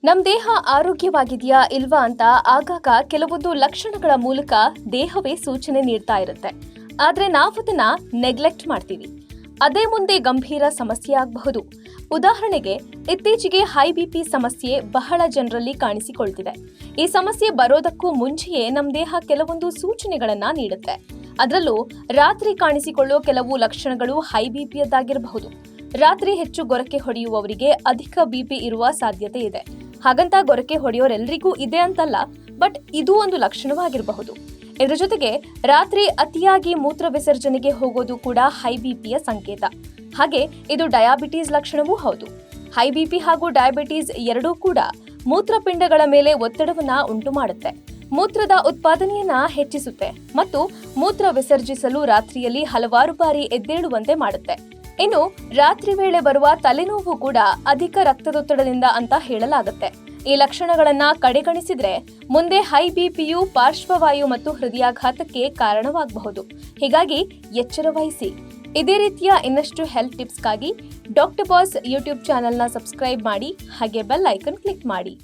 ನಮ್ ದೇಹ ಆರೋಗ್ಯವಾಗಿದೆಯಾ ಇಲ್ವಾ ಅಂತ ಆಗಾಗ ಕೆಲವೊಂದು ಲಕ್ಷಣಗಳ ಮೂಲಕ ದೇಹವೇ ಸೂಚನೆ ನೀಡ್ತಾ ಇರುತ್ತೆ. ಆದ್ರೆ ನಾವದನ್ನ ನೆಗ್ಲೆಕ್ಟ್ ಮಾಡ್ತೀವಿ. ಅದೇ ಮುಂದೆ ಗಂಭೀರ ಸಮಸ್ಯೆ ಆಗಬಹುದು. ಉದಾಹರಣೆಗೆ, ಇತ್ತೀಚೆಗೆ ಹೈ ಬಿಪಿ ಸಮಸ್ಯೆ ಬಹಳ ಜನರಲ್ಲಿ ಕಾಣಿಸಿಕೊಳ್ತಿದೆ. ಈ ಸಮಸ್ಯೆ ಬರೋದಕ್ಕೂ ಮುಂಚೆಯೇ ನಮ್ ದೇಹ ಕೆಲವೊಂದು ಸೂಚನೆಗಳನ್ನ ನೀಡುತ್ತೆ. ಅದರಲ್ಲೂ ರಾತ್ರಿ ಕಾಣಿಸಿಕೊಳ್ಳೋ ಕೆಲವು ಲಕ್ಷಣಗಳು ಹೈ ಬಿಪಿಯದ್ದಾಗಿರಬಹುದು. ರಾತ್ರಿ ಹೆಚ್ಚು ಗೊರಕೆ ಹೊಡೆಯುವವರಿಗೆ ಅಧಿಕ ಬಿಪಿ ಇರುವ ಸಾಧ್ಯತೆ ಇದೆ. ಹಾಗಂತ ಗೊರಕೆ ಹೊಡೆಯೋರೆಲ್ಲರಿಗೂ ಇದೆ ಅಂತಲ್ಲ, ಬಟ್ ಇದು ಒಂದು ಲಕ್ಷಣವಾಗಿರಬಹುದು. ಇದರ ಜೊತೆಗೆ ರಾತ್ರಿ ಅತಿಯಾಗಿ ಮೂತ್ರ ವಿಸರ್ಜನೆಗೆ ಹೋಗೋದು ಕೂಡ ಹೈ ಬಿಪಿಯ ಸಂಕೇತ. ಹಾಗೆ ಇದು ಡಯಾಬಿಟೀಸ್ ಲಕ್ಷಣವೂ ಹೌದು. ಹೈ ಬಿಪಿ ಹಾಗೂ ಡಯಾಬಿಟೀಸ್ ಎರಡೂ ಕೂಡ ಮೂತ್ರಪಿಂಡಗಳ ಮೇಲೆ ಒತ್ತಡವನ್ನ ಉಂಟು ಮಾಡುತ್ತೆ, ಮೂತ್ರದ ಉತ್ಪಾದನೆಯನ್ನ ಹೆಚ್ಚಿಸುತ್ತೆ ಮತ್ತು ಮೂತ್ರ ವಿಸರ್ಜಿಸಲು ರಾತ್ರಿಯಲ್ಲಿ ಹಲವಾರು ಬಾರಿ ಎದ್ದೇಳುವಂತೆ ಮಾಡುತ್ತೆ. ಇನ್ನು ರಾತ್ರಿ ವೇಳೆ ಬರುವ ತಲೆನೋವು ಕೂಡ ಅಧಿಕ ರಕ್ತದೊತ್ತಡದಿಂದ ಅಂತ ಹೇಳಲಾಗುತ್ತೆ. ಈ ಲಕ್ಷಣಗಳನ್ನ ಕಡೆಗಣಿಸಿದ್ರೆ ಮುಂದೆ ಹೈ ಬಿಪಿಯು ಪಾರ್ಶ್ವವಾಯು ಮತ್ತು ಹೃದಯಾಘಾತಕ್ಕೆ ಕಾರಣವಾಗಬಹುದು. ಹೀಗಾಗಿ ಎಚ್ಚರ ವಹಿಸಿ. ಇದೇ ರೀತಿಯ ಇನ್ನಷ್ಟು ಹೆಲ್ತ್ ಟಿಪ್ಸ್ಗಾಗಿ ಡಾಕ್ಟರ್ ಬಾಸ್ ಯೂಟ್ಯೂಬ್ ಚಾನೆಲ್ನ ಸಬ್ಸ್ಕ್ರೈಬ್ ಮಾಡಿ, ಹಾಗೆ ಬೆಲ್ ಐಕನ್ ಕ್ಲಿಕ್ ಮಾಡಿ.